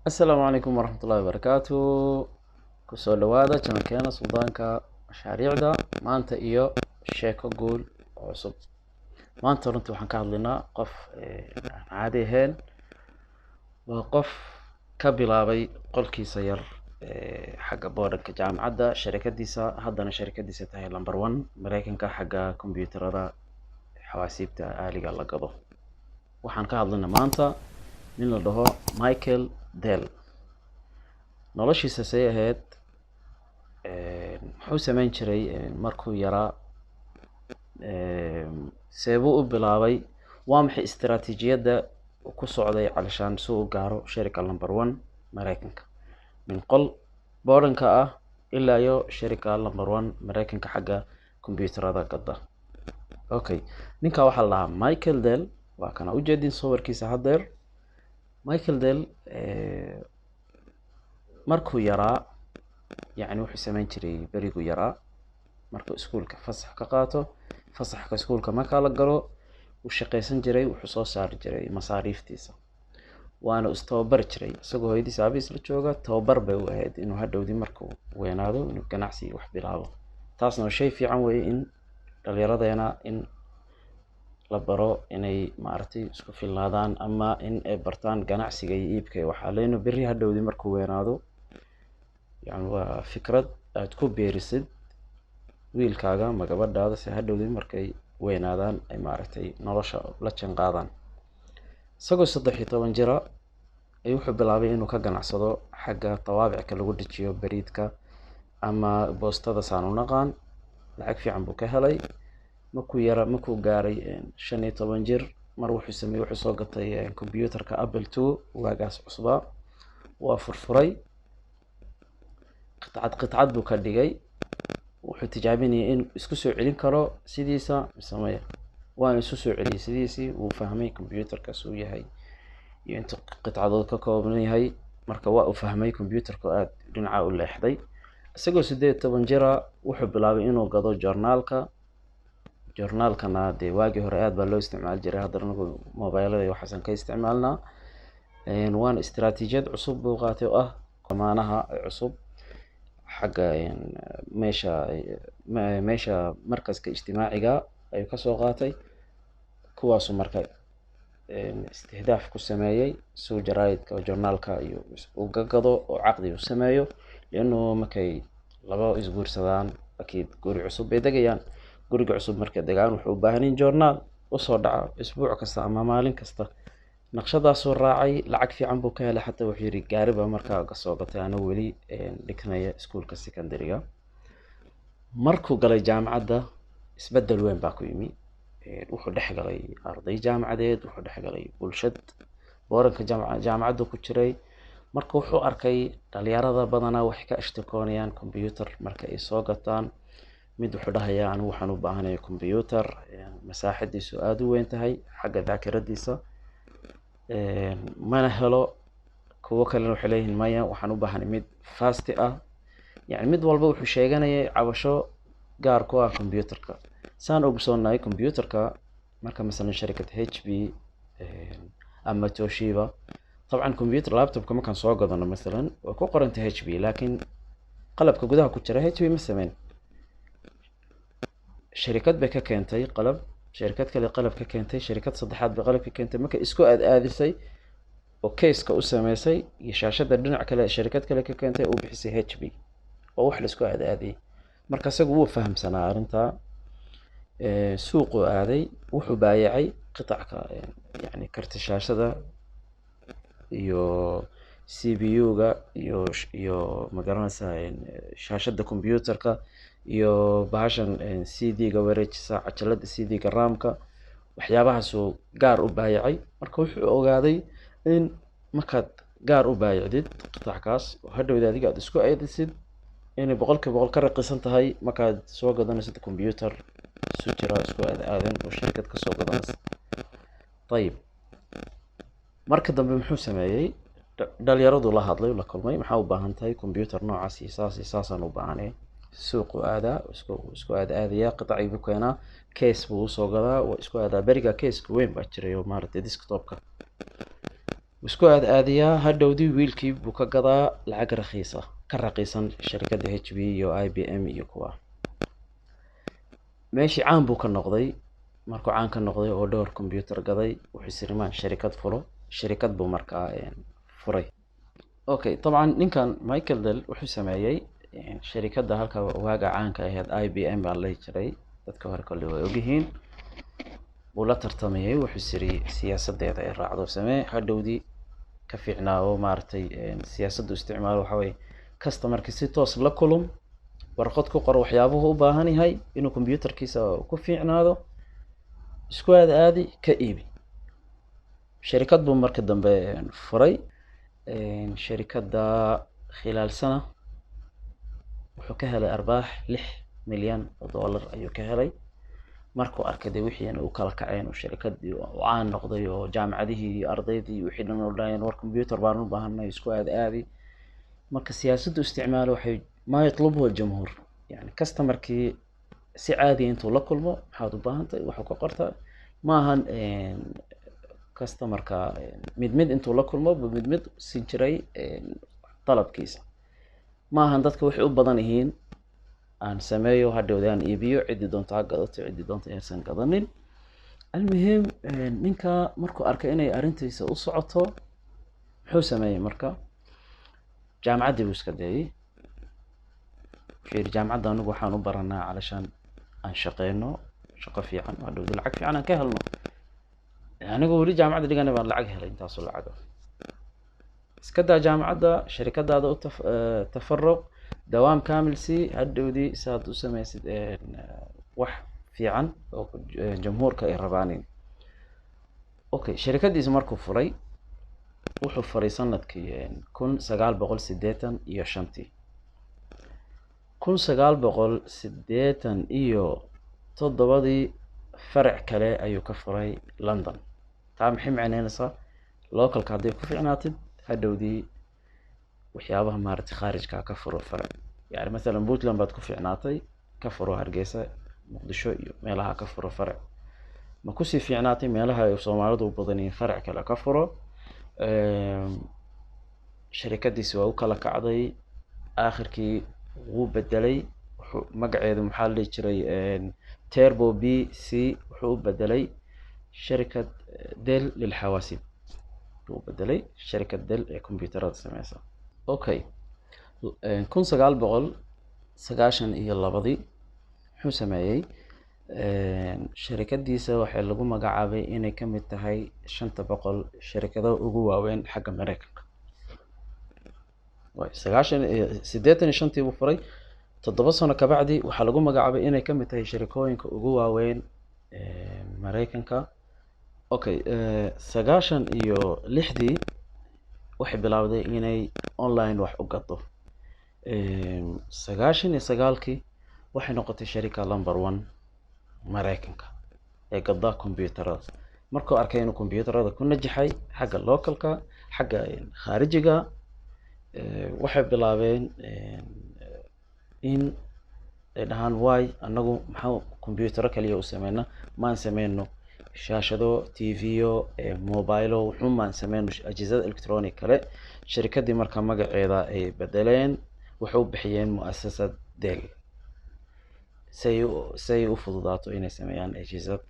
السلام عليكم ورحمة الله وبركاته. kusoo dhawaada channelkeena Suldaanka Mashaariicda maanta iyo sheeko guul oo cusub. Maanta runtii waxaan ka hadlaynaa qof aan caadi ahayn. Waa qof ka bilaabay qolkiisa yar xagga boordarka jaamacadda shirkadiisa haddana shirkadiisa tahay number 1 Mareykanka xagga kombiyuutarada xawaasiibta aaliga la gado. Waxaan ka hadlaynaa maanta nin la dhaho Michael Dell. noloshiisa say ahayd wuxuu samayn jiray markuu yaraa seebuu u bilaabay waa maxay istiraatiijiyadda ku socday calashaan soo gaaro shirka number 1 Mareykanka min qol boordanka ah ilaa iyo shirka number 1 Mareykanka xagga kombiyuutarada gada. Okay, ninka waxa la dhahaa Michael Dell. waa kana u jeedin sawirkiisa hadeer. Michael Dell markuu yaraa يعني wuxuu samayn jiray barigu yaraa markuu iskuulka fasax ka qaato fasaxka iskuulka marka la galo uu shaqeysan jiray wuxuu soo saari jiray masaariiftiisa waana istabar jiray isagoo hooyadiis aabiis la jooga tababar bay u ahayd inuu hadhowdi markuu weynaado inuu ganacsi wax bilaabo. taasna shay fiican weey in dhalinyaradeena in la baro inay maartay isku filnaadaan ama in ay bartaan ganacsiga iyo iibka waxa leeyno bari hadhowdi markuu weynaado يعني فكرة تكون بيرسد wiilkaaga ma gabadhaada si hadhowdi markay weynaadaan ay maartay nolosha la janqaadaan. isagoo 13 jira ayuu wuxuu bilaabay inuu ka ganacsado xagga tawaabicka lagu dhajiyo bariidka ama boostada saan u naqaan. lacag fiican buu ka helay markuu gaaray 15 jir mar wuxuu soo gatay kombiyuutarka Apple II waagaas cusba waa furfuray qitcad buu ka dhigay wuxuu tijaabinayay in isku soo celin karo sidiisa sameeyo waan isku soo celiyay sidiisii uu fahmay kombiyuutarka soo yahay iyo inta qitcadood ka kooban yahay marka waa uu fahmay kombiyuutarka aad dhinaca u leexday. isagoo 18 jira wuxuu bilaabay inuu gado joornaalkana de waagi hore aad baa loo isticmaal jiray haddana mobilada iyo waxaan ka isticmaalnaa waan istiraatiijiyad cusub buu qaatay oo ah qamaanaha cusub حاجة meesha markaska ijtimaaciga ay ka soo qaatay kuwaas marka istihdaaf ku sameeyay soo jaraayidka joornaalka iyo uu gagado oo caqdi u sameeyo leeno markay laba isguursadaan akid guri cusub ay dagayaan guriga cusub markay dagaan wuxuu u baahan yahay joornaal oo soo dhaca isbuuc kasta ama maalin kasta naqshadaas oo raacay lacag fiican buu ka helay xataa wuxuu yiri gaariba markaa ka soo gatay ana wali dhignaya iskuulka secondary-ga. markuu galay jaamacadda isbedel weyn baa ku yimi wuxuu dhaxgalay arday jaamacadeed wuxuu dhaxgalay bulshad booranka jaamacadda ku jiray marka wuxuu arkay dhalinyarada badana wax ka ishtirkoonayaan kombiyuutar marka ay soo gataan mid wuxuu dhahayaa anigu waxaan u baahanahay kombiyuutar masaaxadiisu aad u weyn tahay xagga daakiradiisa mana helo kuwa kale waxay leeyihiin maya waxaan u baahanay mid fast ah يعني mid walba wuxuu sheeganayay cabasho gaar ku ah kombiyuutarka saan ugu soonaay kombiyuutarka marka mesela shirkadda HP ama Toshiba طبعا كمبيوتر لابتوب كما كان soo gadano mesela waa ku qoranta HP laakiin qalabka gudaha ku jira HP ma sameyn shirkad bay ka keentay qalab shirkad kale qalab ka keentay shirkad saddexaad bay qalab ka keentay marka isku aadisay oo case-ka u sameysay iyo shaashada dhinac kale shirkad kale ka keentay oo bixisay HP oo wax la isku aadiyay marka isagu wuu fahamsanaa arinta suuqu aaday wuxuu baayacay qitacka yani karti shaashada iyo CPU-ga iyo magaranaysa shaashada kombiyuutarka iyo bahashan CD-ga wareejisa cajalada CD-ga RAM-ka waxyaabahaas uu gaar u baayacay marka wuxuu ogaaday in markaad gaar u baayacdid qitackaas hadhowda adiga aad isku aadisid in 100% ka raqiisan tahay markaad soo gadanaysid kombiyuutar soo jira isku aadan oo shirkad ka soo gadanaysa. طيب marka dambe muxuu sameeyay dhalinyaradu la hadlay la kulmay maxaa u baahan tahay kombiyuutar noocaas isaasan u baahanay suuqu aada isku aadaya qitacii buu keenaa case buu soo gadaa oo isku aada bariga case weyn baa jiray oo maartay desktop-ka isku aadiyaa hadhowdii wiilkii buu ka gadaa lacag raqiisa ka raqiisan shirkadda HP iyo IBM iyo kuwa meeshii caan buu ka noqday markuu caan ka noqday oo dhowr computer gaday wuxuu sirimaan shirkad furo shirkad buu markaa furay okay طبعا ninkan Michael Dell wuxuu sameeyay shirkadda halka waaga caanka ahayd IBM baa la jiray dadka hore kale way ogyihiin buu la tartamayay wuxuu siri siyaasadeeda ay raacdo samee hadhowdii ka fiicnaayo maartay siyaasaddu isticmaal waxa way customer-ka si toos la kulum warqad ku qor waxyaabuhu u baahan yahay inuu computerkiisa ku fiicnaado isku aadi ka iibi shirkad buu marka dambe furay shirkadda khilaal sana wuxuu ka helay arbaax 6 milyan oo dollar ayuu ka helay markuu arkay wixii uu kala kaceen oo shirkadii caan noqday oo jaamacadihii iyo ardaydii wixii dhan oo dhaayeen war computer baan u baahanay isku aadi marka siyaasaddu isticmaal waxay ma yatlubu al-jumhur yani customer-kii si caadi intuu la kulmo maxaad u baahantay waxa ku qortaa ma ahan customer-ka mid intuu la kulmo mid si jiray talabkiisa ma ahan dadka waxay u badan yihiin aan sameeyo hadhowdaan iibiyo cidii doonta gadato cidii doonta aysan gadanin almuhim ninka markuu arkay inay arintiisa u socoto wuxuu sameeyay marka jaamacadii buu iska dayay fiir jaamacadda anigu waxaan u baranaa calashan aan shaqeyno shaqo fiican oo dawlad lacag fiican aan ka helno anigu wali jaamacadda dhiganay baan lacag helay intaas oo lacag iska daa jaamacadda shirkadaada u tafarruq دوام كامل سي هدودي ساد وسميسد wax fiican oo jamhuurka ay rabaan okay shirkadiisa markuu furay wuxuu furay sanadkii 1985 1987 farac kale ayuu ka furay London taa maxay macnaynaysaa localka hadii ku fiicnaatid hadhowdii waxyaabaha maartay khaarijka ka furo farac yani mesela Puntland baad ku fiicnaatay ka furo Hargeysa Muqdisho iyo meelaha ka furo farac ma ku sii fiicnaatay meelaha ay Soomaalidu u badan yihiin farac kale ka furo shirkadiisa waa u kala kacday aakhirkii wuu bedelay magaceedu maxaa la jiray Turbo BC wuxuu u bedelay shirkad Dell lilxawaasib wuu bedelay shirkad Dell ee kombiyuutarada sameeysa okay 1992 wuxuu sameeyay shirkadiisa waxay lagu magacaabay inay ka mid tahay 500 shirkado ugu waaweyn xagga Mareykanka way 85 buu furay 7 sano ka bacdi waxa lagu magacaabay inay ka mid tahay shirkooyinka ugu waaweyn Mareykanka okay 96 waxay bilowday inay online wax u gado 99kii waxay noqotay shirkadda number 1 Mareykanka ee gada kombiyuutarada markuu arkay inuu kombiyuutarada ku najaxay xagga localka xagga khaarijiga waxay bilaabeen in ay dhahaan way anagu maxaa kombiyuutar kaliya u sameeyna ma sameeyno shaashado TV-yo mobile wuxuu ma sameeyno ajhizada electronic kale shirkadii marka magaceeda ay bedeleen wuxuu bixiyeen mu'assasad Dell say u fududaato inay sameeyaan ajhizad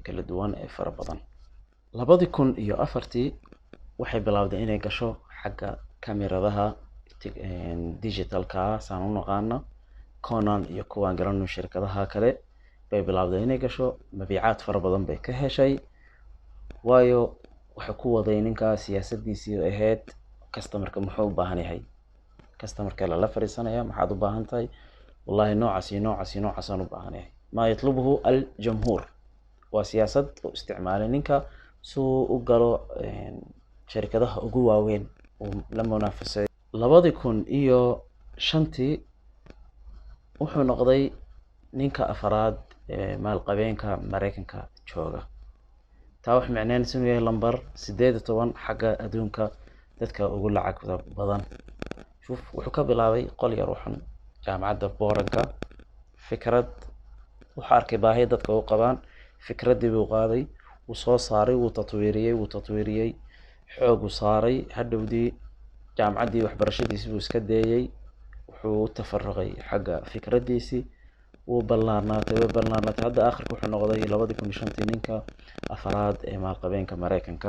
kala duwan ee fara badan 2004 waxay bilaawday inay gasho xagga kameradaha digitalka saan u naqaano Canon iyo kuwa garanno shirkadaha kale bay bilaawday inay gasho mabiicaad fara badan bay ka heshay waayo waxa ku waday ninka siyaasadiisii ahayd customer-ka muxuu u baahan yahay customer-ka la fariisanaya maxaad u baahan tahay wallahi noocaas aan u baahan yahay ma yatlubuhu al-jumhur waa siyaasad oo isticmaalay ninka soo u galo shirkadaha ugu waaweyn oo la munaafasay 2005 wuxuu noqday ninka afraad maalqabeenka Mareykanka jooga taa wax macnaheedu inuu yahay lambar 18 xagga adduunka dadka ugu lacag badan shuf wuxuu ka bilaabay qol yar waxan jaamacadda Booranka fikrad waxa arkay baahi dadka u qabaan fikradii uu qaaday uu soo saaray uu tatwiiriyay xoogu saaray hadhowdii jaamacaddii waxbarashadiisii buu iska deeyey wuxuu u tafaruqay xagga fikradiisii wuu ballaarnaatay hadda aakhirka wuxuu noqday 2005 ninka afaraad ee maalqabeenka Mareykanka.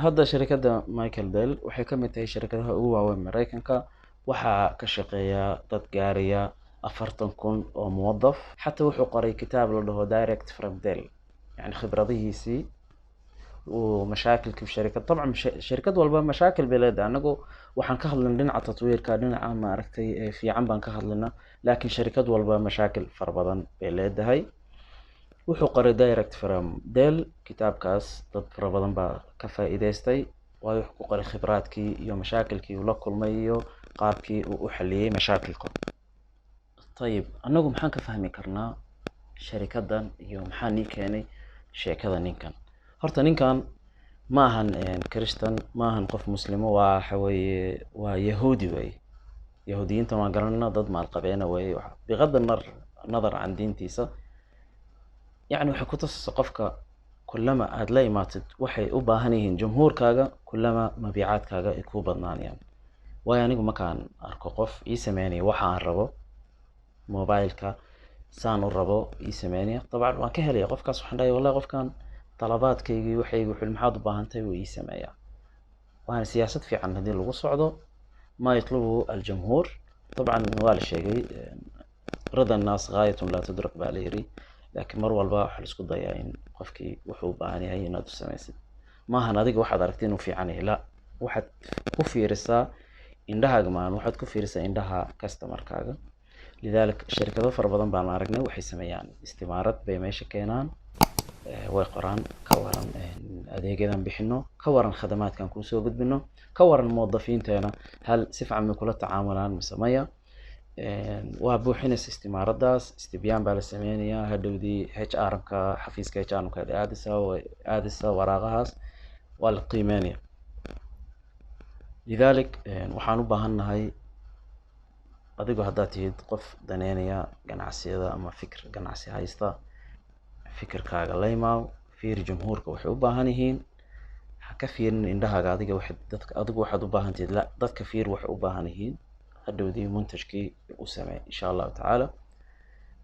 hadda shirkadda Michael Dell waxay ka mid tahay shirkadaha ugu waaweyn Mareykanka. waxaa ka shaqeeya dad gaaraya 40,000 oo muwadaf. xataa wuxuu qoray kitaab la dhaho Direct from Dell, yani khibradihiisii ومشاكل شركة. طبعا شركات والبا مشاكل بلاد anagu waxaan ka hadlin dhinaca tatwiirka dhinaca ma aragtay fiican baan ka hadlina, laakiin shirkad walba mashaakil far badan bay leedahay. wuxuu qoray Direct from Dell kitaabkaas dad fara badan baa ka faa'iideystay, waayo wuxuu ku qoray khibraadkii iyo mashaakilkii uu la kulmay iyo qaabkii uu u xaliyay mashaakilka. طيب anagu maxaan ka fahmi karnaa shirkadan iyo maxaa nii keenay sheekada ninkan? horta ninkan ma ahan Christian, ma ahan qof muslimo, waa Yahudi way. Yahuudiyiinta ma garanayna dad maalqabeena way بغض النظر عن diintiisa. يعني waxay ku tusaysaa qofka kullama aad la imaatid waxay u baahan yihiin jumhuurkaaga kullama mabiicaadkaaga ay ku badnaanayaan. waayo anigu markaan arko qof ii sameynaya waxa aan rabo mobileka saan u rabo ii sameynaya, طبعا waan ka helaya qofkaas. waxaan dhahay wallahi qofkan talabaadkaygii waxaygu wuxuu maxaad u baahantahay wuu ii sameeyaa. waana siyaasad fiican haddii lagu socdo. ما يطلبه الجمهور طبعا waa la sheegay رضا الناس غاية لا تدرك baa la yiri, laakiin mar walba waxa la isku dayaa in qofkii wuxuu u baahan yahay inaad u samaysid. maahan adiga waxaad aragtay inuu fiican yahay, la waxaad ku fiirisaa indhahaaga maan, waxaad ku fiirisaa indhaha customerkaaga. lidalik shirkado fara badan baan aragnay waxay sameeyaan istimaarad bay meesha keenaan, way qoraan ka waran adeegyadan bixino, ka waran khadamaadkan ku soo gudbino, ka waran muwaddafintana hal si fiican ma kula tacaamulaan mise maya. waa buuxinaysa istimaaradaas, istibyaan baa la sameynayaa. hadhowdii HR-ka xafiiska HR-ka aadisa waraaqahaas waa la qiimeynaya. lidalik waxaan u baahannahay adigu haddaad tihid qof daneynaya ganacsiyada ama fikir ganacsi haysta, fikirkaaga la imaaw, fiiri jumhuurka waxay u baahan yihiin, ha ka fiirin indhahaaga adigu waxaad u baahan tihiid, la dadka fiir waxay u baahan yihiin. hadhowdii muntajkii u samee insha allahu tacaala.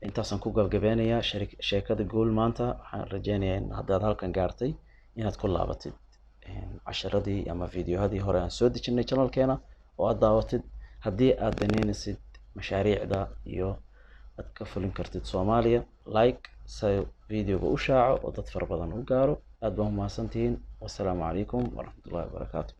intaasaan ku gabagabeynayaa sheekada guul maanta. waxaan rajeynayaa in haddaad halkan gaartay inaad ku laabatid casharadii ama fiidiyohadii hore aan soo dejinay channelkeena oo aad daawatid. haddii aad daneynaysid mashaariicda iyo aad ka fulin kartid Soomaaliya, like si videoga u shaaco oo dad fara badan u gaaro. aad baan u mahadsantihiin. wassalaamu calaykum waraxmatullaahi wabarakaatuh.